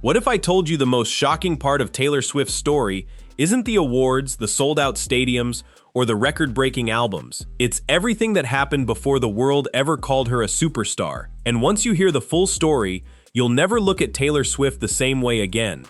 What if I told you the most shocking part of Taylor Swift's story isn't the awards, the sold-out stadiums, or the record-breaking albums? It's everything that happened before the world ever called her a superstar. And once you hear the full story, you'll never look at Taylor Swift the same way again.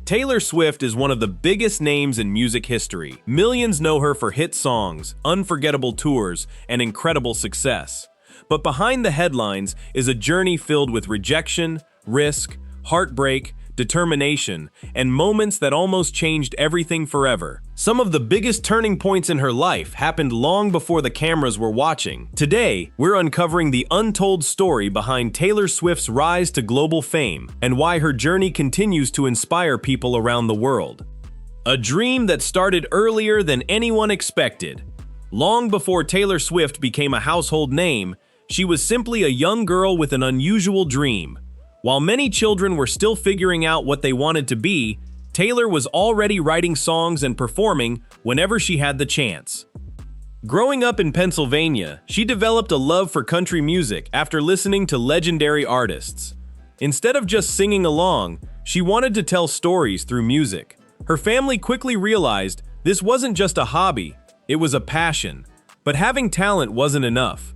Taylor Swift is one of the biggest names in music history. Millions know her for hit songs, unforgettable tours, and incredible success. But behind the headlines is a journey filled with rejection, risk, heartbreak, determination, and moments that almost changed everything forever. Some of the biggest turning points in her life happened long before the cameras were watching. Today, we're uncovering the untold story behind Taylor Swift's rise to global fame and why her journey continues to inspire people around the world. A dream that started earlier than anyone expected. Long before Taylor Swift became a household name, she was simply a young girl with an unusual dream. While many children were still figuring out what they wanted to be, Taylor was already writing songs and performing whenever she had the chance. Growing up in Pennsylvania, she developed a love for country music after listening to legendary artists. Instead of just singing along, she wanted to tell stories through music. Her family quickly realized this wasn't just a hobby, it was a passion. But having talent wasn't enough.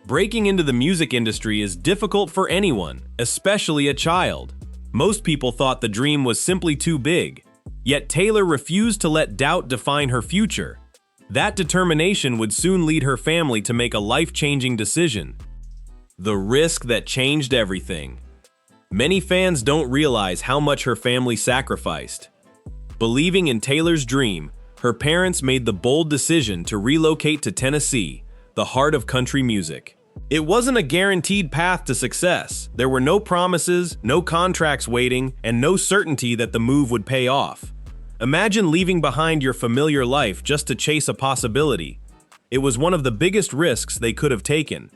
Breaking into the music industry is difficult for anyone, especially a child. Most people thought the dream was simply too big. Yet Taylor refused to let doubt define her future. That determination would soon lead her family to make a life-changing decision. The risk that changed everything. Many fans don't realize how much her family sacrificed. Believing in Taylor's dream, her parents made the bold decision to relocate to Tennessee, the heart of country music. It wasn't a guaranteed path to success. There were no promises, no contracts waiting, and no certainty that the move would pay off. Imagine leaving behind your familiar life just to chase a possibility. It was one of the biggest risks they could have taken.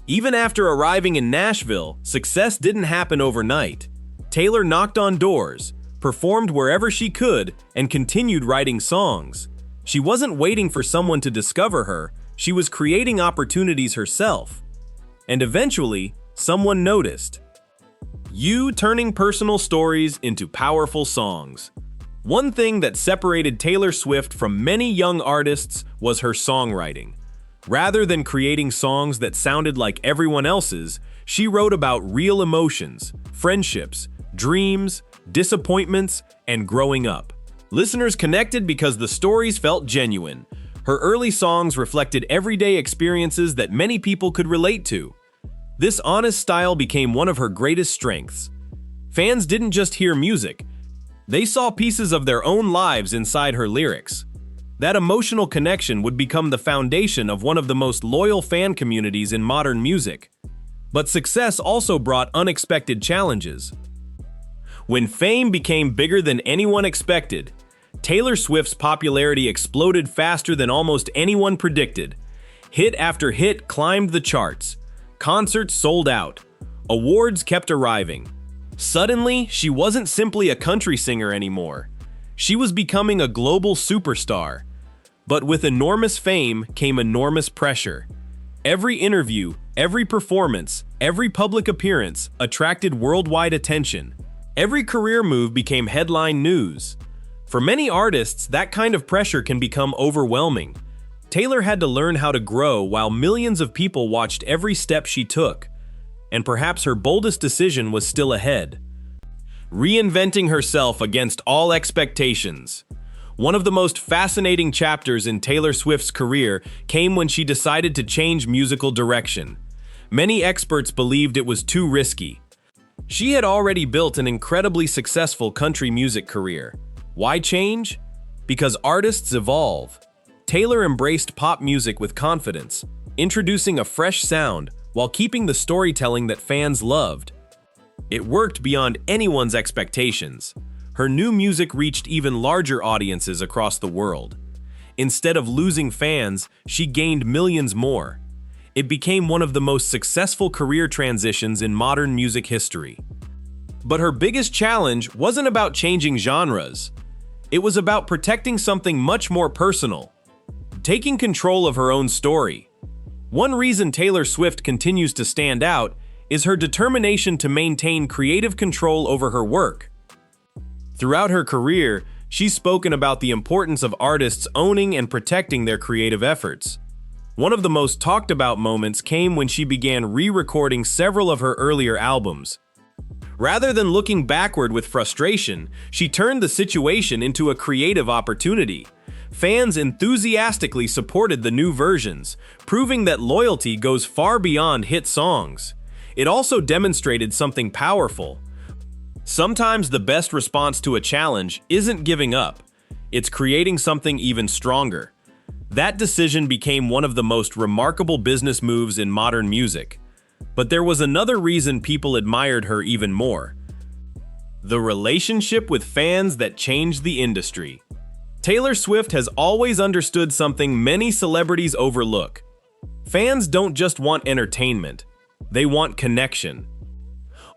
Even after arriving in Nashville, success didn't happen overnight. Taylor knocked on doors, performed wherever she could, and continued writing songs. She wasn't waiting for someone to discover her. She was creating opportunities herself. And eventually, someone noticed. You turning personal stories into powerful songs. One thing that separated Taylor Swift from many young artists was her songwriting. Rather than creating songs that sounded like everyone else's, she wrote about real emotions, friendships, dreams, disappointments, and growing up. Listeners connected because the stories felt genuine. Her early songs reflected everyday experiences that many people could relate to. This honest style became one of her greatest strengths. Fans didn't just hear music, they saw pieces of their own lives inside her lyrics. That emotional connection would become the foundation of one of the most loyal fan communities in modern music. But success also brought unexpected challenges. When fame became bigger than anyone expected, Taylor Swift's popularity exploded faster than almost anyone predicted. Hit after hit climbed the charts. Concerts sold out. Awards kept arriving. Suddenly, she wasn't simply a country singer anymore. She was becoming a global superstar. But with enormous fame came enormous pressure. Every interview, every performance, every public appearance attracted worldwide attention. Every career move became headline news. For many artists, that kind of pressure can become overwhelming. Taylor had to learn how to grow while millions of people watched every step she took. And perhaps her boldest decision was still ahead. Reinventing herself against all expectations. One of the most fascinating chapters in Taylor Swift's career came when she decided to change musical direction. Many experts believed it was too risky. She had already built an incredibly successful country music career. Why change? Because artists evolve. Taylor embraced pop music with confidence, introducing a fresh sound while keeping the storytelling that fans loved. It worked beyond anyone's expectations. Her new music reached even larger audiences across the world. Instead of losing fans, she gained millions more. It became one of the most successful career transitions in modern music history. But her biggest challenge wasn't about changing genres. It was about protecting something much more personal, taking control of her own story. One reason Taylor Swift continues to stand out is her determination to maintain creative control over her work. Throughout her career, she's spoken about the importance of artists owning and protecting their creative efforts. One of the most talked about moments came when she began re-recording several of her earlier albums. Rather than looking backward with frustration, she turned the situation into a creative opportunity. Fans enthusiastically supported the new versions, proving that loyalty goes far beyond hit songs. It also demonstrated something powerful. Sometimes the best response to a challenge isn't giving up, it's creating something even stronger. That decision became one of the most remarkable business moves in modern music. But there was another reason people admired her even more: the relationship with fans that changed the industry. Taylor Swift has always understood something many celebrities overlook. Fans don't just want entertainment, they want connection.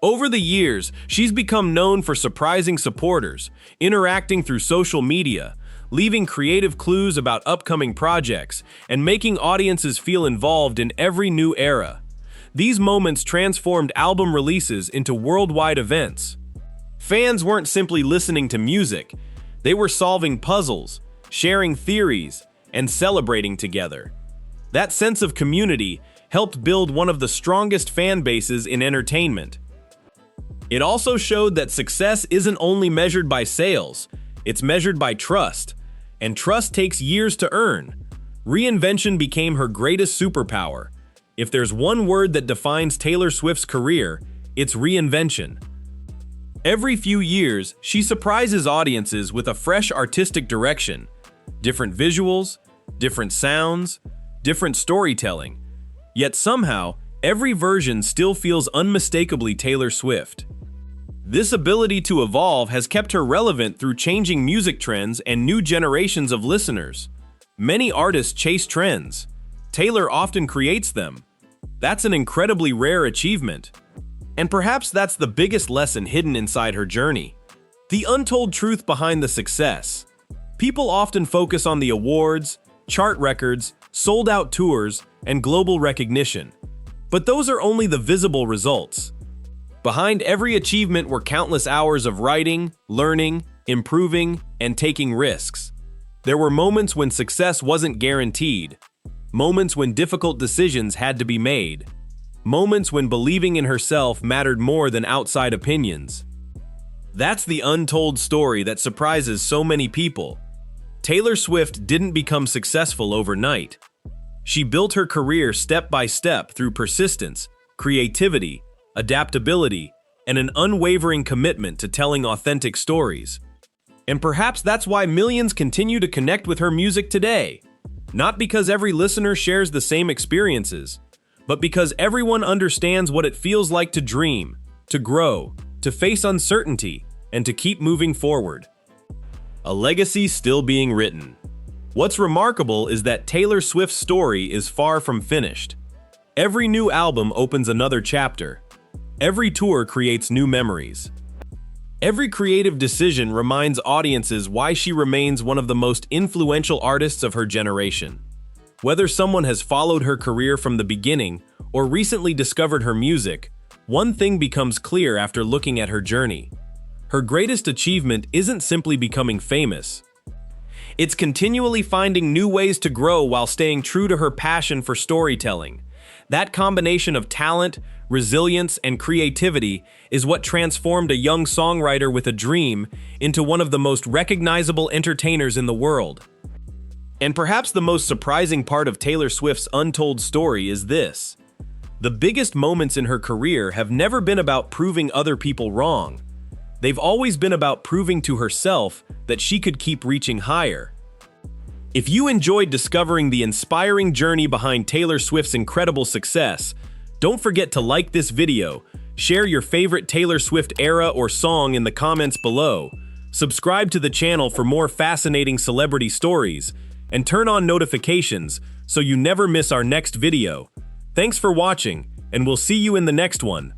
Over the years, she's become known for surprising supporters, interacting through social media, leaving creative clues about upcoming projects, and making audiences feel involved in every new era. These moments transformed album releases into worldwide events. Fans weren't simply listening to music, they were solving puzzles, sharing theories, and celebrating together. That sense of community helped build one of the strongest fan bases in entertainment. It also showed that success isn't only measured by sales, it's measured by trust, and trust takes years to earn. Reinvention became her greatest superpower. If there's one word that defines Taylor Swift's career, it's reinvention. Every few years, she surprises audiences with a fresh artistic direction, different visuals, different sounds, different storytelling. Yet somehow, every version still feels unmistakably Taylor Swift. This ability to evolve has kept her relevant through changing music trends and new generations of listeners. Many artists chase trends. Taylor often creates them. That's an incredibly rare achievement. And perhaps that's the biggest lesson hidden inside her journey. The untold truth behind the success. People often focus on the awards, chart records, sold-out tours, and global recognition. But those are only the visible results. Behind every achievement were countless hours of writing, learning, improving, and taking risks. There were moments when success wasn't guaranteed. Moments when difficult decisions had to be made. Moments when believing in herself mattered more than outside opinions. That's the untold story that surprises so many people. Taylor Swift didn't become successful overnight. She built her career step by step through persistence, creativity, adaptability, and an unwavering commitment to telling authentic stories. And perhaps that's why millions continue to connect with her music today. Not because every listener shares the same experiences, but because everyone understands what it feels like to dream, to grow, to face uncertainty, and to keep moving forward. A legacy still being written. What's remarkable is that Taylor Swift's story is far from finished. Every new album opens another chapter. Every tour creates new memories. Every creative decision reminds audiences why she remains one of the most influential artists of her generation. Whether someone has followed her career from the beginning or recently discovered her music, one thing becomes clear after looking at her journey. Her greatest achievement isn't simply becoming famous. It's continually finding new ways to grow while staying true to her passion for storytelling. That combination of talent, resilience, and creativity is what transformed a young songwriter with a dream into one of the most recognizable entertainers in the world. And perhaps the most surprising part of Taylor Swift's untold story is this. The biggest moments in her career have never been about proving other people wrong. They've always been about proving to herself that she could keep reaching higher. If you enjoyed discovering the inspiring journey behind Taylor Swift's incredible success, don't forget to like this video, share your favorite Taylor Swift era or song in the comments below, subscribe to the channel for more fascinating celebrity stories, and turn on notifications so you never miss our next video. Thanks for watching, and we'll see you in the next one.